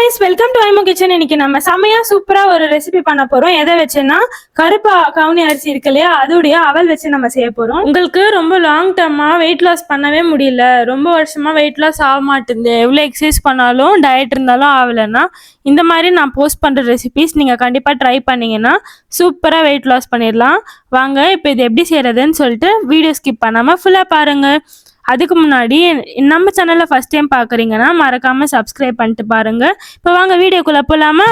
guys, welcome to IMO Kitchen. இன்னைக்கு நம்ம செமையா சூப்பரா ஒரு ரெசிபி பண்ண போறோம். எதை வச்சுன்னா கருப்பு கவுனி அரிசி இருக்கு இல்லையா, அதோடைய அவல் வச்சு நம்ம செய்ய போறோம். உங்களுக்கு ரொம்ப லாங் டர்மா வெயிட் லாஸ் பண்ணவே முடியல, ரொம்ப வருஷமா வெயிட் லாஸ் ஆக மாட்டேங்குது, எவ்வளோ எக்ஸசைஸ் பண்ணாலும் டயட் இருந்தாலும் ஆகலைன்னா இந்த மாதிரி நான் போஸ்ட் பண்ற ரெசிபிஸ் நீங்க கண்டிப்பா ட்ரை பண்ணீங்கன்னா சூப்பரா வெயிட் லாஸ் பண்ணிடலாம். வாங்க இப்போ இது எப்படி செய்யறதுன்னு சொல்லிட்டு வீடியோ ஸ்கிப் பண்ணாம ஃபுல்லா பாருங்க. அதுக்கு முன்னாடி நம்ம சேனலை ஃபர்ஸ்ட் டைம் பார்க்குறீங்கன்னா மறக்காமல் சப்ஸ்கிரைப் பண்ணிட்டு பாருங்கள். இப்போ வாங்க வீடியோக்குள்ளே போகலாமா?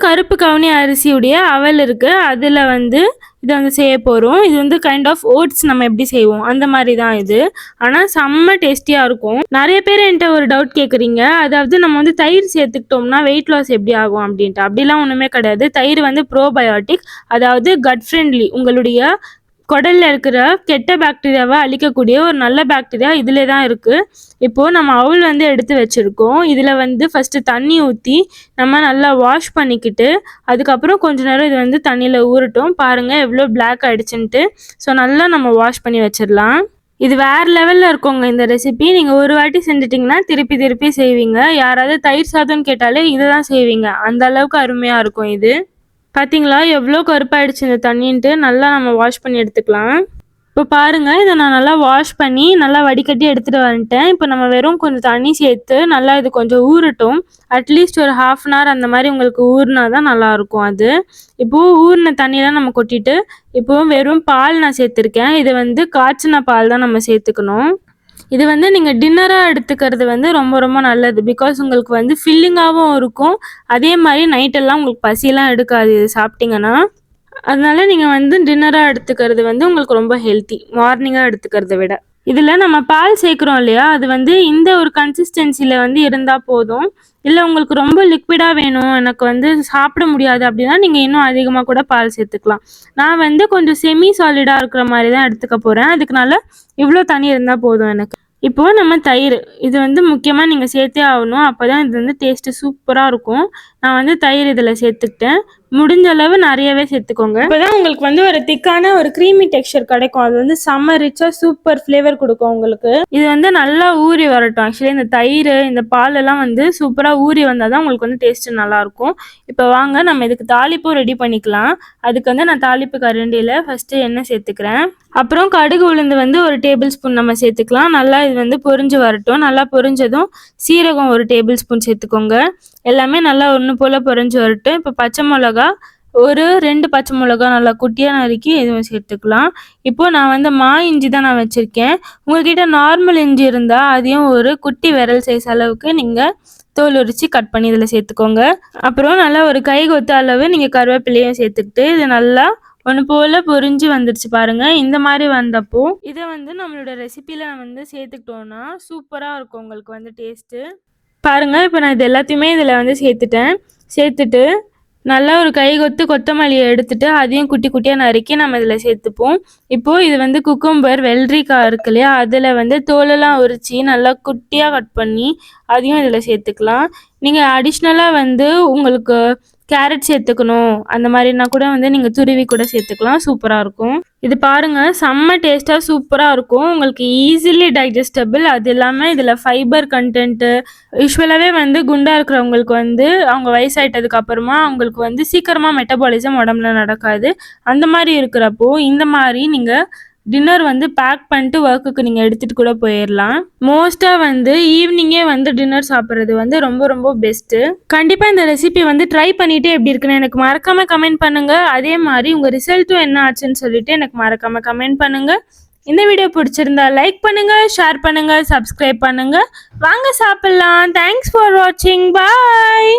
கருப்பு கவுனி அரிசியுடைய அவல் இருக்குது, அதில் இதை செய்ய போகிறோம். இது கைண்ட் ஆஃப் ஓட்ஸ் நம்ம எப்படி செய்வோம் அந்த மாதிரி தான் இது. ஆனால் செம்ம டேஸ்டியாக இருக்கும். நிறைய பேர் என்கிட்ட ஒரு டவுட் கேட்குறீங்க, அதாவது நம்ம தயிர் சேர்த்துக்கிட்டோம்னா வெயிட் லாஸ் எப்படி ஆகும் அப்படின்ட்டு. அப்படிலாம் ஒன்றுமே கிடையாது. தயிர் ப்ரோபயோட்டிக், அதாவது கட் ஃப்ரெண்ட்லி. உங்களுடைய குடலில் இருக்கிற கெட்ட பாக்டீரியாவை அழிக்கக்கூடிய ஒரு நல்ல பாக்டீரியா இதில் தான் இருக்குது. இப்போது நம்ம அவல் எடுத்து வச்சுருக்கோம். இதில் ஃபஸ்ட்டு தண்ணி ஊற்றி நம்ம நல்லா வாஷ் பண்ணிக்கிட்டு அதுக்கப்புறம் கொஞ்ச நேரம் இது தண்ணியில் ஊறட்டும். பாருங்கள் எவ்வளோ பிளாக் ஆகிடுச்சுன்ட்டு. ஸோ நல்லா நம்ம வாஷ் பண்ணி வச்சிடலாம். இது வேறு லெவலில் இருக்குங்க இந்த ரெசிபி. நீங்கள் ஒரு வாட்டி செஞ்சிட்டிங்கன்னா திருப்பி திருப்பி செய்வீங்க. யாராவது தயிர் சாதம்னு கேட்டாலே இதை தான் செய்வீங்க, அந்த அளவுக்கு அருமையாக இருக்கும் இது. பார்த்தீங்களா எவ்வளோ கருப்பாயிடுச்சு இந்த தண்ணின்ட்டு. நல்லா நம்ம வாஷ் பண்ணி எடுத்துக்கலாம். இப்போ பாருங்கள், இதை நான் நல்லா வாஷ் பண்ணி நல்லா வடிகட்டி எடுத்துகிட்டு வந்துட்டேன். இப்போ நம்ம வெறும் கொஞ்சம் தண்ணி சேர்த்து நல்லா இது கொஞ்சம் ஊறட்டும். அட்லீஸ்ட் ஒரு 1/2 hour அந்த மாதிரி உங்களுக்கு ஊறினா தான் நல்லாயிருக்கும் அது. இப்போது ஊறின தண்ணியெலாம் நம்ம கொட்டிட்டு இப்போது வெறும் பால் நான் சேர்த்துருக்கேன். இது காய்ச்சின பால் தான் நம்ம சேர்த்துக்கணும். இது நீங்கள் டின்னராக எடுத்துக்கிறது ரொம்ப ரொம்ப நல்லது. பிகாஸ் உங்களுக்கு ஃபில்லிங்காகவும் இருக்கும். அதே மாதிரி நைட்டெல்லாம் உங்களுக்கு பசியெல்லாம் எடுக்காது இது சாப்பிட்டிங்கன்னா. அதனால நீங்கள் டின்னராக எடுத்துக்கிறது உங்களுக்கு ரொம்ப ஹெல்த்தி, மார்னிங்காக எடுத்துக்கிறத விட. இதில் நம்ம பால் சேர்க்குறோம் இல்லையா, அது இந்த ஒரு கன்சிஸ்டன்சியில் இருந்தால் போதும். இல்லை உங்களுக்கு ரொம்ப லிக்விடாக வேணும், எனக்கு சாப்பிட முடியாது அப்படின்னா நீங்கள் இன்னும் அதிகமாக கூட பால் சேர்த்துக்கலாம். நான் கொஞ்சம் செமி சாலிடாக இருக்கிற மாதிரி தான் எடுத்துக்க போகிறேன். அதுக்குனால இவ்வளோ தண்ணி இருந்தால் போதும் எனக்கு. இப்போது நம்ம தயிர் இது முக்கியமாக நீங்கள் சேர்த்தே ஆகணும். அப்போ தான் இது டேஸ்ட்டு சூப்பராக இருக்கும். நான் தயிர் இதில் சேர்த்துக்கிட்டேன். முடிஞ்ச அளவு நிறையவே சேர்த்துக்கோங்க. இப்போ தான் உங்களுக்கு ஒரு திக்கான ஒரு க்ரீமி டெக்ஸ்சர் கிடைக்கும். அது செம்ம ரிச்சாக சூப்பர் ஃப்ளேவர் கொடுக்கும் உங்களுக்கு. இது நல்லா ஊறி வரட்டும். ஆக்சுவலி இந்த தயிர் இந்த பாலெல்லாம் சூப்பராக ஊறி வந்தால் தான் உங்களுக்கு டேஸ்ட்டு நல்லாயிருக்கும். இப்போ வாங்க நம்ம இதுக்கு தாளிப்பும் ரெடி பண்ணிக்கலாம். அதுக்கு நான் தாளிப்பு கரண்டியில் ஃபஸ்ட்டு எண்ணெய் சேர்த்துக்கிறேன். அப்புறம் கடுகு உளுந்து ஒரு டேபிள் ஸ்பூன் நம்ம சேர்த்துக்கலாம். நல்லா இது பொரிஞ்சு வரட்டும். நல்லா பொரிஞ்சதும் சீரகம் ஒரு டேபிள் ஸ்பூன் சேர்த்துக்கோங்க. எல்லாமே நல்லா ஒன்று போல் பொரிஞ்சு வரட்டும். இப்போ பச்சை மிளகா ஒரு 2 பச்சை மிளகா நல்லா குட்டியாக நறுக்கி எதுவும் சேர்த்துக்கலாம். இப்போது நான் மா இஞ்சி தான் நான் வச்சுருக்கேன். உங்கள்கிட்ட நார்மல் இஞ்சி இருந்தால் அதையும் ஒரு குட்டி விரல் சைஸ் அளவுக்கு நீங்கள் தோல் உரித்து கட் பண்ணி இதில் சேர்த்துக்கோங்க. அப்புறம் நல்லா ஒரு கை கொத்த அளவு நீங்கள் கருவேப்பிலையும் சேர்த்துக்கிட்டு இது நல்லா ஒன்று போல் பொரிஞ்சு வந்துடுச்சு பாருங்கள். இந்த மாதிரி வந்தப்போ இதை நம்மளோட ரெசிப்பியில் சேர்த்துக்கிட்டோன்னா சூப்பராக இருக்கும் உங்களுக்கு டேஸ்ட்டு. பாருங்கள், இப்போ நான் இது எல்லாத்தையுமே இதில் சேர்த்துட்டேன். சேர்த்துட்டு நல்லா ஒரு கை கொத்து கொத்தமல்லியை எடுத்துட்டு அதையும் குட்டி குட்டியாக நறுக்கி நம்ம இதில் சேர்த்துப்போம். இப்போது இது குக்கும்பர் வெள்ளரிக்காய் இருக்கு இல்லையா, அதில் தோலெல்லாம் உரித்து நல்லா குட்டியாக கட் பண்ணி அதையும் இதில் சேர்த்துக்கலாம். நீங்கள் அடிஷ்னலாக உங்களுக்கு கேரட் சேர்த்துக்கணும் அந்த மாதிரினா கூட நீங்கள் துருவி கூட சேர்த்துக்கலாம். சூப்பராக இருக்கும். இது பாருங்கள் செம்ம டேஸ்ட்டாக சூப்பராக இருக்கும். உங்களுக்கு ஈஸிலி டைஜஸ்டபிள். அது இல்லாமல் இதில் ஃபைபர் கண்டென்ட்டு யூஸ்வலாகவே குண்டாக இருக்கிறவங்களுக்கு அவங்க வயசாயிட்டதுக்கு அப்புறமா அவங்களுக்கு சீக்கிரமாக மெட்டபாலிசம் உடம்புல நடக்காது. அந்த மாதிரி இருக்கிறப்போ இந்த மாதிரி நீங்கள் டின்னர் பேக் பண்ணிட்டு ஒர்க்குக்கு நீங்கள் எடுத்துகிட்டு கூட போயிடலாம். மோஸ்ட்டாக ஈவினிங்கே டின்னர் சாப்பிட்றது ரொம்ப ரொம்ப பெஸ்ட்டு. கண்டிப்பாக இந்த ரெசிபி ட்ரை பண்ணிவிட்டு எப்படி இருக்குன்னு எனக்கு மறக்காமல் கமெண்ட் பண்ணுங்கள். அதே மாதிரி உங்கள் ரிசல்ட்டும் என்ன ஆச்சுன்னு சொல்லிட்டு எனக்கு மறக்காமல் கமெண்ட் பண்ணுங்கள். இந்த வீடியோ பிடிச்சிருந்தா லைக் பண்ணுங்கள், ஷேர் பண்ணுங்கள், சப்ஸ்கிரைப் பண்ணுங்கள். வாங்க சாப்பிட்லாம். தேங்க்ஸ் ஃபார் வாட்சிங். பாய்.